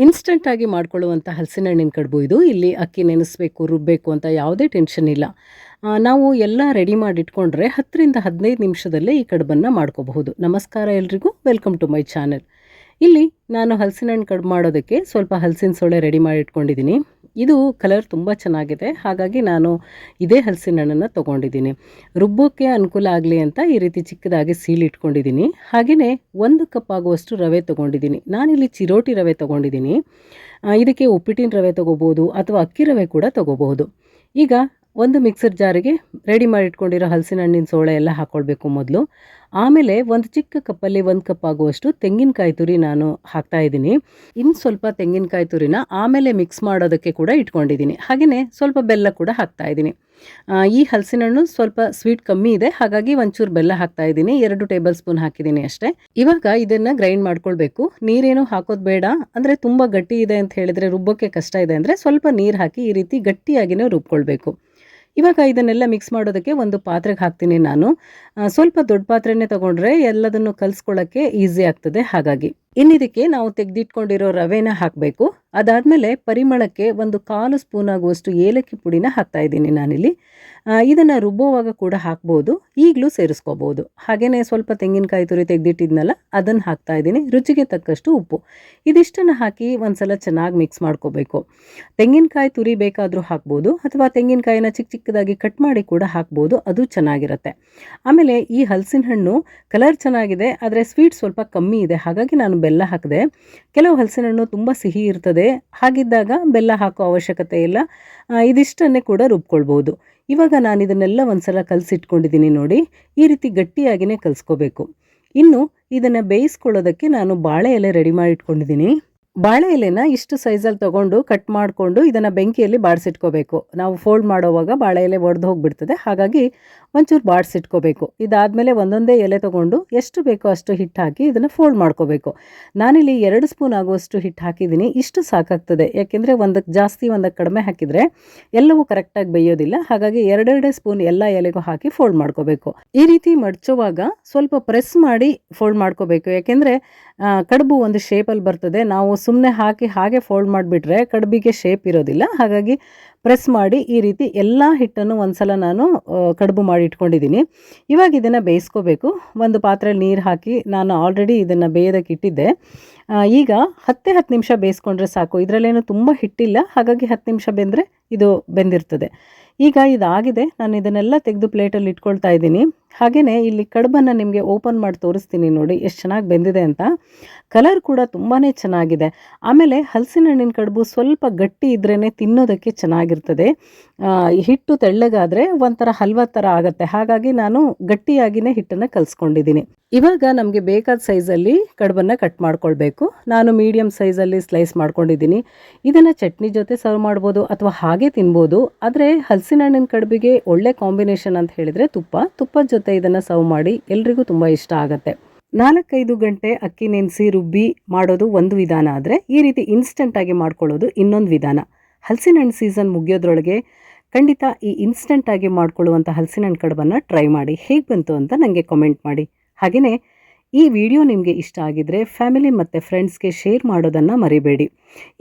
ಇನ್ಸ್ಟಂಟಾಗಿ ಮಾಡ್ಕೊಳ್ಳುವಂಥ ಹಲಸಿನ ಹಣ್ಣಿನ ಕಡುಬು ಇದು. ಇಲ್ಲಿ ಅಕ್ಕಿ ನೆನೆಸಬೇಕು, ರುಬ್ಬಬೇಕು ಅಂತ ಯಾವುದೇ ಟೆನ್ಷನ್ ಇಲ್ಲ. ನಾವು ಎಲ್ಲ ರೆಡಿ ಮಾಡಿ ಇಟ್ಕೊಂಡ್ರೆ 10ರಿಂದ 15 ನಿಮಿಷದಲ್ಲೇ ಈ ಕಡುಬನ್ನು ಮಾಡ್ಕೋಬಹುದು. ನಮಸ್ಕಾರ ಎಲ್ರಿಗೂ, ವೆಲ್ಕಮ್ ಟು ಮೈ ಚಾನೆಲ್. ಇಲ್ಲಿ ನಾನು ಹಲಸಿನ ಹಣ್ಣು ಕಡುಬು ಮಾಡೋದಕ್ಕೆ ಸ್ವಲ್ಪ ಹಲಸಿನ ಸೊಳೆ ರೆಡಿ ಮಾಡಿ ಇಟ್ಕೊಂಡಿದ್ದೀನಿ. ಇದು ಕಲರ್ ತುಂಬ ಚೆನ್ನಾಗಿದೆ, ಹಾಗಾಗಿ ನಾನು ಇದೇ ಹಲಸಿನ ಹಣ್ಣನ್ನು ತೊಗೊಂಡಿದ್ದೀನಿ. ರುಬ್ಬೋಕ್ಕೆ ಅನುಕೂಲ ಆಗಲಿ ಅಂತ ಈ ರೀತಿ ಚಿಕ್ಕದಾಗಿ ಸೀಳಿ ಇಟ್ಕೊಂಡಿದ್ದೀನಿ. ಹಾಗೆಯೇ 1 ಕಪ್ ಆಗುವಷ್ಟು ರವೆ ತೊಗೊಂಡಿದ್ದೀನಿ. ನಾನಿಲ್ಲಿ ಚಿರೋಟಿ ರವೆ ತೊಗೊಂಡಿದ್ದೀನಿ. ಇದಕ್ಕೆ ಉಪ್ಪಿಟ್ಟಿನ ರವೆ ತೊಗೋಬೋದು ಅಥವಾ ಅಕ್ಕಿ ರವೆ ಕೂಡ ತೊಗೋಬಹುದು. ಈಗ ಒಂದು ಮಿಕ್ಸರ್ ಜಾರಿಗೆ ರೆಡಿ ಮಾಡಿ ಇಟ್ಕೊಂಡಿರೋ ಹಲಸಿನ ಹಣ್ಣಿನ ಸೋಳೆ ಎಲ್ಲ ಹಾಕ್ಕೊಳ್ಬೇಕು ಮೊದಲು. ಆಮೇಲೆ ಒಂದು ಚಿಕ್ಕ ಕಪ್ಪಲ್ಲಿ 1 ಕಪ್ ಆಗುವಷ್ಟು ತೆಂಗಿನಕಾಯಿ ತುರಿ ನಾನು ಹಾಕ್ತಾ ಇದ್ದೀನಿ. ಇನ್ನು ಸ್ವಲ್ಪ ತೆಂಗಿನಕಾಯಿ ತುರಿನ ಆಮೇಲೆ ಮಿಕ್ಸ್ ಮಾಡೋದಕ್ಕೆ ಕೂಡ ಇಟ್ಕೊಂಡಿದ್ದೀನಿ. ಹಾಗೆಯೇ ಸ್ವಲ್ಪ ಬೆಲ್ಲ ಕೂಡ ಹಾಕ್ತಾ ಇದ್ದೀನಿ. ಈ ಹಲಸಿನ ಹಣ್ಣು ಸ್ವಲ್ಪ ಸ್ವೀಟ್ ಕಮ್ಮಿ ಇದೆ, ಹಾಗಾಗಿ ಒಂಚೂರು ಬೆಲ್ಲ ಹಾಕ್ತಾ ಇದ್ದೀನಿ. 2 ಟೇಬಲ್ ಸ್ಪೂನ್ ಹಾಕಿದ್ದೀನಿ ಅಷ್ಟೇ. ಇವಾಗ ಇದನ್ನು ಗ್ರೈಂಡ್ ಮಾಡ್ಕೊಳ್ಬೇಕು. ನೀರೇನು ಹಾಕೋದು ಬೇಡ, ಅಂದರೆ ತುಂಬ ಗಟ್ಟಿ ಇದೆ ಅಂತ ಹೇಳಿದರೆ ರುಬ್ಬೋಕ್ಕೆ ಕಷ್ಟ ಇದೆ ಅಂದರೆ ಸ್ವಲ್ಪ ನೀರು ಹಾಕಿ ಈ ರೀತಿ ಗಟ್ಟಿಯಾಗಿಯೇ ರುಬ್ಕೊಳ್ಬೇಕು. ಇವಾಗ ಇದನ್ನೆಲ್ಲ ಮಿಕ್ಸ್ ಮಾಡೋದಕ್ಕೆ ಒಂದು ಪಾತ್ರೆಗೆ ಹಾಕ್ತೀನಿ ನಾನು. ಸ್ವಲ್ಪ ದೊಡ್ಡ ಪಾತ್ರೆನೇ ತೊಗೊಂಡ್ರೆ ಎಲ್ಲದನ್ನು ಕಲಿಸ್ಕೊಳ್ಳೋಕ್ಕೆ ಈಸಿ ಆಗ್ತದೆ. ಹಾಗಾಗಿ ಇನ್ನಿದಕ್ಕೆ ನಾವು ತೆಗೆದಿಟ್ಕೊಂಡಿರೋ ರವೆನ ಹಾಕಬೇಕು. ಅದಾದಮೇಲೆ ಪರಿಮಳಕ್ಕೆ 1/4 ಸ್ಪೂನ್ ಆಗುವಷ್ಟು ಏಲಕ್ಕಿ ಪುಡಿನ ಹಾಕ್ತಾ ಇದ್ದೀನಿ ನಾನಿಲ್ಲಿ. ಇದನ್ನು ರುಬ್ಬೋವಾಗ ಕೂಡ ಹಾಕ್ಬೋದು, ಈಗಲೂ ಸೇರಿಸ್ಕೋಬೋದು. ಹಾಗೆಯೇ ಸ್ವಲ್ಪ ತೆಂಗಿನಕಾಯಿ ತುರಿ ತೆಗೆದಿಟ್ಟಿದ್ನಲ್ಲ ಅದನ್ನು ಹಾಕ್ತಾ ಇದ್ದೀನಿ. ರುಚಿಗೆ ತಕ್ಕಷ್ಟು ಉಪ್ಪು, ಇದಿಷ್ಟನ್ನು ಹಾಕಿ ಒಂದ್ಸಲ ಚೆನ್ನಾಗಿ ಮಿಕ್ಸ್ ಮಾಡ್ಕೋಬೇಕು. ತೆಂಗಿನಕಾಯಿ ತುರಿ ಬೇಕಾದರೂ ಹಾಕ್ಬೋದು, ಅಥವಾ ತೆಂಗಿನಕಾಯಿನ ಚಿಕ್ಕ ಚಿಕ್ಕದಾಗಿ ಕಟ್ ಮಾಡಿ ಕೂಡ ಹಾಕ್ಬೋದು, ಅದು ಚೆನ್ನಾಗಿರುತ್ತೆ. ಆಮೇಲೆ ಈ ಹಲಸಿನ ಹಣ್ಣು ಕಲರ್ ಚೆನ್ನಾಗಿದೆ, ಆದರೆ ಸ್ವೀಟ್ ಸ್ವಲ್ಪ ಕಮ್ಮಿ ಇದೆ, ಹಾಗಾಗಿ ನಾನು ಬೆಲ್ಲ ಹಾಕಿದೆ. ಕೆಲವು ಹಲಸಿನ ಹಣ್ಣು ತುಂಬ ಸಿಹಿ ಇರ್ತದೆ, ಹಾಗಿದ್ದಾಗ ಬೆಲ್ಲ ಹಾಕೋ ಅವಶ್ಯಕತೆ ಇಲ್ಲ. ಇದಿಷ್ಟನ್ನೇ ಕೂಡ ರುಬ್ಕೊಳ್ಬೋದು. ಇವಾಗ ನಾನು ಇದನ್ನೆಲ್ಲ ಒಂದ್ಸಲ ಕಲಸಿಟ್ಕೊಂಡಿದ್ದೀನಿ ನೋಡಿ. ಈ ರೀತಿ ಗಟ್ಟಿಯಾಗಿಯೇ ಕಲಿಸ್ಕೋಬೇಕು. ಇನ್ನು ಇದನ್ನು ಬೇಯಿಸ್ಕೊಳ್ಳೋದಕ್ಕೆ ನಾನು ಬಾಳೆ ಎಲೆ ರೆಡಿ ಮಾಡಿ ಇಟ್ಕೊಂಡಿದ್ದೀನಿ. ಬಾಳೆ ಎಲೆನ ಇಷ್ಟು ಸೈಜಲ್ಲಿ ತೊಗೊಂಡು ಕಟ್ ಮಾಡಿಕೊಂಡು ಇದನ್ನು ಬೆಂಕಿಯಲ್ಲಿ ಬಾಡಿಸಿಟ್ಕೋಬೇಕು. ನಾವು ಫೋಲ್ಡ್ ಮಾಡೋವಾಗ ಬಾಳೆ ಎಲೆ ಒಡೆದು ಹೋಗಿಬಿಡ್ತದೆ, ಹಾಗಾಗಿ ಒಂಚೂರು ಬಾಡಿಸಿಟ್ಕೋಬೇಕು. ಇದಾದಮೇಲೆ ಒಂದೊಂದೇ ಎಲೆ ತೊಗೊಂಡು ಎಷ್ಟು ಬೇಕೋ ಅಷ್ಟು ಹಿಟ್ಟು ಹಾಕಿ ಇದನ್ನು ಫೋಲ್ಡ್ ಮಾಡ್ಕೋಬೇಕು. ನಾನಿಲ್ಲಿ 2 ಸ್ಪೂನ್ ಆಗುವಷ್ಟು ಹಿಟ್ಟು ಹಾಕಿದ್ದೀನಿ. ಇಷ್ಟು ಸಾಕಾಗ್ತದೆ, ಯಾಕೆಂದರೆ ಒಂದಕ್ಕೆ ಜಾಸ್ತಿ ಒಂದಕ್ಕೆ ಕಡಿಮೆ ಹಾಕಿದರೆ ಎಲ್ಲವೂ ಕರೆಕ್ಟಾಗಿ ಬೇಯೋದಿಲ್ಲ. ಹಾಗಾಗಿ 2 ಸ್ಪೂನ್ ಎಲ್ಲ ಎಲೆಗೂ ಹಾಕಿ ಫೋಲ್ಡ್ ಮಾಡ್ಕೋಬೇಕು. ಈ ರೀತಿ ಮಡಚುವಾಗ ಸ್ವಲ್ಪ ಪ್ರೆಸ್ ಮಾಡಿ ಫೋಲ್ಡ್ ಮಾಡ್ಕೋಬೇಕು, ಯಾಕೆಂದರೆ ಕಡುಬು ಒಂದು ಶೇಪಲ್ಲಿ ಬರ್ತದೆ. ನಾವು ಸುಮ್ಮನೆ ಹಾಕಿ ಹಾಗೆ ಫೋಲ್ಡ್ ಮಾಡಿಬಿಟ್ರೆ ಕಡುಬಿಗೆ ಶೇಪ್ ಇರೋದಿಲ್ಲ. ಹಾಗಾಗಿ ಪ್ರೆಸ್ ಮಾಡಿ ಈ ರೀತಿ ಎಲ್ಲ ಹಿಟ್ಟನ್ನು ಒಂದ್ಸಲ ನಾನು ಕಡುಬು ಮಾಡಿ ಇಟ್ಕೊಂಡಿದ್ದೀನಿ. ಇವಾಗ ಇದನ್ನು ಬೇಯಿಸ್ಕೋಬೇಕು. ಒಂದು ಪಾತ್ರೆಯಲ್ಲಿ ನೀರು ಹಾಕಿ ನಾನು ಆಲ್ರೆಡಿ ಇದನ್ನು ಬೇಯೋದಕ್ಕೆ ಇಟ್ಟಿದ್ದೆ. ಈಗ 10 ನಿಮಿಷ ಬೇಯಿಸ್ಕೊಂಡ್ರೆ ಸಾಕು. ಇದರಲ್ಲೇನು ತುಂಬ ಹಿಟ್ಟಿಲ್ಲ, ಹಾಗಾಗಿ 10 ನಿಮಿಷ ಬೆಂದರೆ ಇದು ಬೆಂದಿರ್ತದೆ. ಈಗ ಇದಾಗಿದೆ, ನಾನು ಇದನ್ನೆಲ್ಲ ತೆಗೆದು ಪ್ಲೇಟಲ್ಲಿ ಇಟ್ಕೊಳ್ತಾ ಇದ್ದೀನಿ. ಹಾಗೆಯೇ ಇಲ್ಲಿ ಕಡುಬನ್ನು ನಿಮಗೆ ಓಪನ್ ಮಾಡಿ ತೋರಿಸ್ತೀನಿ ನೋಡಿ ಎಷ್ಟು ಚೆನ್ನಾಗಿ ಬೆಂದಿದೆ ಅಂತ. ಕಲರ್ ಕೂಡ ತುಂಬಾ ಚೆನ್ನಾಗಿದೆ. ಆಮೇಲೆ ಹಲಸಿನ ಹಣ್ಣಿನ ಕಡುಬು ಸ್ವಲ್ಪ ಗಟ್ಟಿ ಇದ್ರೇ ತಿನ್ನೋದಕ್ಕೆ ಚೆನ್ನಾಗಿರ್ತದೆ. ಹಿಟ್ಟು ತೆಳ್ಳಗಾದರೆ ಒಂಥರ ಹಲ್ವಾ ಥರ ಆಗುತ್ತೆ, ಹಾಗಾಗಿ ನಾನು ಗಟ್ಟಿಯಾಗಿಯೇ ಹಿಟ್ಟನ್ನು ಕಲಿಸ್ಕೊಂಡಿದ್ದೀನಿ. ಇವಾಗ ನಮಗೆ ಬೇಕಾದ ಸೈಜಲ್ಲಿ ಕಡುಬನ್ನು ಕಟ್ ಮಾಡ್ಕೊಳ್ಬೇಕು. ನಾನು ಮೀಡಿಯಮ್ ಸೈಜಲ್ಲಿ ಸ್ಲೈಸ್ ಮಾಡ್ಕೊಂಡಿದ್ದೀನಿ. ಇದನ್ನು ಚಟ್ನಿ ಜೊತೆ ಸರ್ವ್ ಮಾಡ್ಬೋದು ಅಥವಾ ಹಾಗೆ ತಿನ್ಬೋದು. ಆದರೆ ಹಲಸಿನ ಹಣ್ಣಿನ ಕಡುಬಿಗೆ ಒಳ್ಳೆ ಕಾಂಬಿನೇಷನ್ ಅಂತ ಹೇಳಿದರೆ ತುಪ್ಪದ ಜೊತೆ ಇದನ್ನು ಸರ್ವ್ ಮಾಡಿ ಎಲ್ರಿಗೂ ತುಂಬ ಇಷ್ಟ ಆಗುತ್ತೆ. 4-5 ಗಂಟೆ ಅಕ್ಕಿ ನೆನೆಸಿ ರುಬ್ಬಿ ಮಾಡೋದು ಒಂದು ವಿಧಾನ ಆದರೆ, ಈ ರೀತಿ ಇನ್ಸ್ಟಂಟಾಗಿ ಮಾಡ್ಕೊಳ್ಳೋದು ಇನ್ನೊಂದು ವಿಧಾನ. ಹಲಸಿನ ಹಣ್ಣು ಸೀಸನ್ ಮುಗಿಯೋದ್ರೊಳಗೆ ಖಂಡಿತ ಈ ಇನ್ಸ್ಟಂಟಾಗಿ ಮಾಡ್ಕೊಳ್ಳುವಂಥ ಹಲಸಿನ ಹಣ್ಣು ಕಡುಬನ್ನು ಟ್ರೈ ಮಾಡಿ. ಹೇಗೆ ಬಂತು ಅಂತ ನನಗೆ ಕಮೆಂಟ್ ಮಾಡಿ. ಹಾಗೆಯೇ ಈ ವಿಡಿಯೋ ನಿಮಗೆ ಇಷ್ಟ ಆಗಿದ್ರೆ ಫ್ಯಾಮಿಲಿ ಮತ್ತು ಫ್ರೆಂಡ್ಸ್ಗೆ ಶೇರ್ ಮಾಡೋದನ್ನು ಮರಿಬೇಡಿ.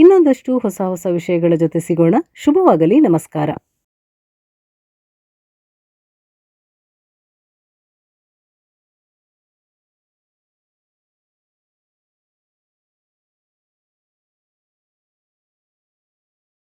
ಇನ್ನೊಂದಷ್ಟು ಹೊಸ ವಿಷಯಗಳ ಜೊತೆ ಸಿಗೋಣ. ಶುಭವಾಗಲಿ. ನಮಸ್ಕಾರ.